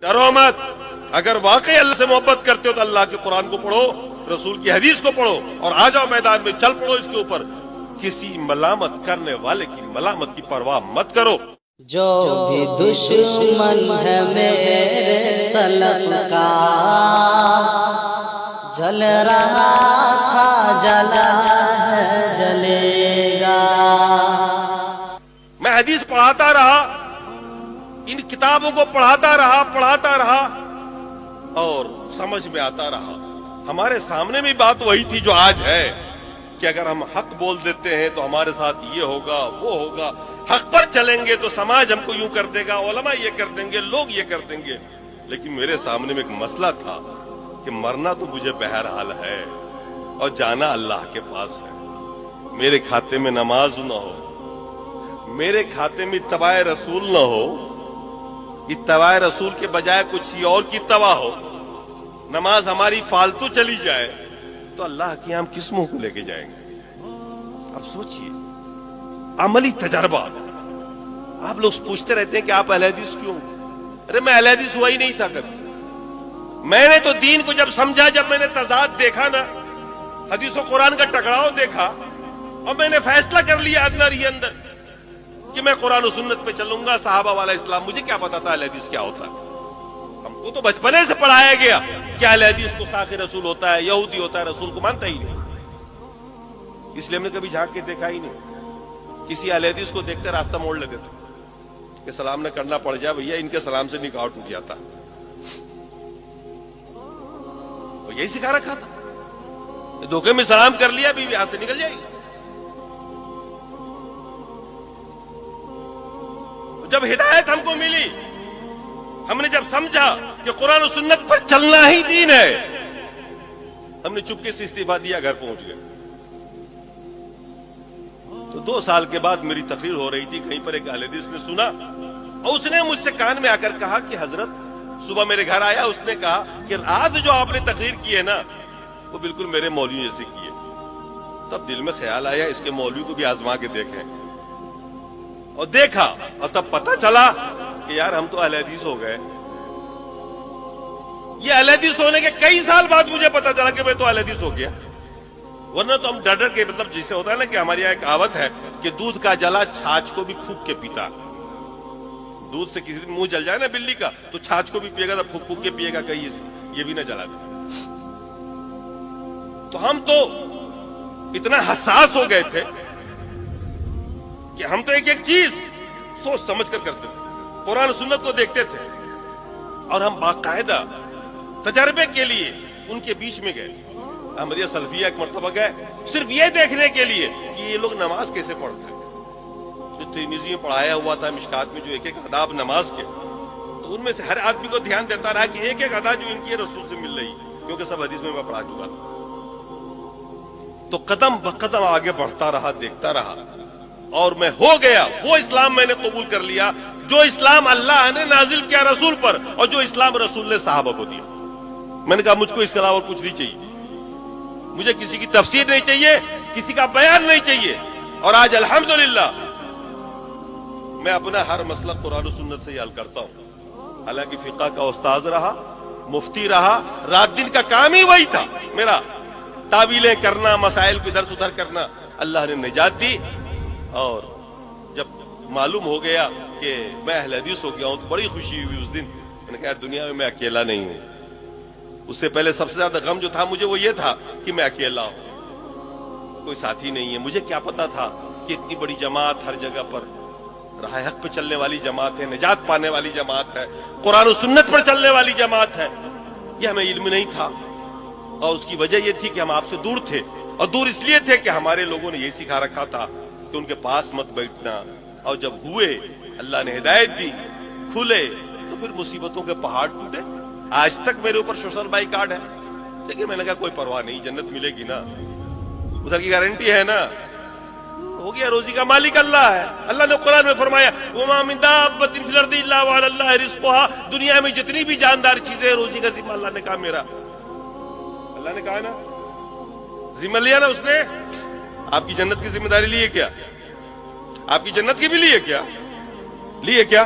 ڈرو مت. اگر واقعی اللہ سے محبت کرتے ہو تو اللہ کے قرآن کو پڑھو, رسول کی حدیث کو پڑھو, اور آ جاؤ میدان میں, چل پڑو اس کے اوپر. کسی ملامت کرنے والے کی ملامت کی پرواہ مت کرو. جو بھی دشمن ہے میرے سلف کا, جل رہا تھا جلا ہے جلے گا. میں حدیث پڑھاتا رہا, ان کتابوں کو پڑھاتا رہا اور سمجھ میں آتا رہا. ہمارے سامنے بھی بات وہی تھی جو آج ہے, کہ اگر ہم حق بول دیتے ہیں تو ہمارے ساتھ یہ ہوگا وہ ہوگا, حق پر چلیں گے تو سماج ہم کو یوں کر دے گا, علماء یہ کر دیں گے, لوگ یہ کر دیں گے. لیکن میرے سامنے میں ایک مسئلہ تھا کہ مرنا تو مجھے بہرحال ہے اور جانا اللہ کے پاس ہے. میرے کھاتے میں نماز نہ ہو, میرے کھاتے میں اتباع رسول نہ ہو, اتباع رسول کے بجائے کچھ اور کی اتباع ہو, نماز ہماری فالتو چلی جائے, تو اللہ کے ہم کس منہ کو لے کے جائیں گے؟ اب سوچئے, عملی تجربہ. آپ لوگ پوچھتے رہتے ہیں کہ آپ اہل حدیث کیوں؟ ارے میں اہل حدیث ہوا ہی نہیں تھا کبھی. میں نے تو دین کو جب سمجھا, جب میں نے تضاد دیکھا نا, حدیث و قرآن کا ٹکراؤ دیکھا, اور میں نے فیصلہ کر لیا اندر ہی اندر کہ میں قرآن و سنت پہ چلوں گا, صحابہ والا اسلام. مجھے کیا پتا تھا اہل حدیث کیا ہوتا ہے؟ ہم کو تو بچپنے سے پڑھایا گیا کہ اہل حدیث گستاخ رسول ہوتا ہے, یہودی ہوتا ہے, رسول کو مانتا ہی نہیں. اس لیے ہم نے کبھی جھانک کے دیکھا ہی نہیں. کسی اہل حدیث کو دیکھتے راستہ موڑ لیتے تھے کہ سلام نہ کرنا پڑ جائے, بھیا ان کے سلام سے نکاح ٹوٹ جاتا. وہ یہی سکھا رکھا تھا, دھوکے میں سلام کر لیا, بیوی ہاتھ سے نکل جائے گی. جب ہدایت ہم کو ملی, ہم نے جب سمجھا کہ قرآن و سنت پر چلنا ہی دین ہے, ہم نے چپکے سے استعفا دیا, گھر پہنچ گئے. تو 2 سال کے بعد میری تقریر ہو رہی تھی, کہیں پر ایک اہل حدیث نے سنا, اور اس نے مجھ سے کان میں آ کر کہا کہ حضرت, صبح میرے گھر آیا, اس نے کہا کہ رات جو آپ نے تقریر کی ہے نا, وہ بالکل میرے مولوی جیسے کی ہے. تب دل میں خیال آیا اس کے مولوی کو بھی آزما کے دیکھیں, اور دیکھا, اور تب پتہ چلا کہ یار ہم تو اہل حدیث ہو گئے. یہ اہل حدیث ہونے کے کئی سال بعد مجھے پتہ چلا کہ میں تو اہل حدیث ہو گیا. ورنہ تو ہم ڈر کے, مطلب جسے ہوتا ہے نا کہ ہماری یہاں ایک کہاوت ہے کہ دودھ کا جلا چھاچھ کو بھی پھونک کے پیتا. دودھ سے کسی دن منہ جل جائے نا بلی کا, تو چھاچھ کو بھی پیے گا, تو پھونک پھونک کے پیے گا, کہیں یہ بھی نہ جلا دے. تو ہم تو اتنا حساس ہو گئے تھے کہ ہم تو ایک ایک چیز سوچ سمجھ کر کرتے تھے, قرآن و سنت کو دیکھتے تھے, اور ہم باقاعدہ تجربے کے لیے ان کے بیچ میں گئے. احمدیہ سلفیہ ایک مرتبہ گئے صرف یہ دیکھنے کے لیے کہ یہ لوگ نماز کیسے پڑھتے ہیں. جو ترمذی میں پڑھایا ہوا تھا, مشکات میں جو ایک ایک آداب نماز کے, تو ان میں سے ہر آدمی کو دھیان دیتا رہا کہ ایک ایک ادا جو ان کی رسول سے مل رہی, کیونکہ سب حدیث میں پڑھا چکا تھا. تو قدم بقدم آگے بڑھتا رہا, دیکھتا رہا, اور میں ہو گیا وہ اسلام میں نے قبول کر لیا جو اسلام اللہ نے نازل کیا رسول پر, اور جو اسلام رسول نے صحابہ کو دیا. میں نے کہا مجھ کو اس کے علاوہ اور کچھ نہیں چاہیے, مجھے کسی کی تفسیر نہیں چاہیے, کسی کا بیان نہیں چاہیے. اور آج الحمدللہ میں اپنا ہر مسئلہ قرآن و سنت سے ہی حل کرتا ہوں. حالانکہ فقہ کا استاذ رہا, مفتی رہا, رات دن کا کام ہی وہی تھا میرا, تعویلیں کرنا, مسائل کو ادھر سے ادھر کرنا. اللہ نے نجات دی, اور جب معلوم ہو گیا کہ میں اہل حدیث ہو گیا ہوں تو بڑی خوشی ہوئی اس دن. میں نے کہا دنیا میں اکیلا نہیں ہوں. اس سے پہلے سب سے زیادہ غم جو تھا مجھے وہ یہ تھا کہ میں اکیلا ہوں, کوئی ساتھی نہیں ہے. مجھے کیا پتا تھا کہ اتنی بڑی جماعت ہر جگہ پر راہ حق پہ چلنے والی جماعت ہے, نجات پانے والی جماعت ہے, قرآن و سنت پر چلنے والی جماعت ہے. یہ ہمیں علم نہیں تھا, اور اس کی وجہ یہ تھی کہ ہم آپ سے دور تھے, اور دور اس لیے تھے کہ ہمارے لوگوں نے یہ سکھا رکھا تھا کہ ان کے پاس مت بیٹھنا. اور جب ہوئے, اللہ نے ہدایت دی, کھلے, تو پھر مصیبتوں کے پہاڑ ٹوٹے. آج تک میرے اوپر سوشل بائی کارڈ ہے, لیکن میں نے کہا کوئی پرواہ نہیں, جنت ملے گی نا, ادھر کی گارنٹی ہے نا, ہو گیا. روزی کا مالک اللہ ہے. اللہ نے قرآن میں فرمایا وَمَا مِن دَابَّةٍ فِي الْأَرْضِ إِلَّا وَعَلَى اللَّهِ رِزْقُهَا. دنیا میں جتنی بھی جاندار چیزیں ہیں, روزی کا ذمہ اللہ نے کہا میرا. اللہ نے کہا نا, ذمہ لیا نا اس نے. آپ کی جنت کی ذمہ داری لیے کیا؟ آپ کی جنت کی بھی لیے کیا؟ لیے کیا؟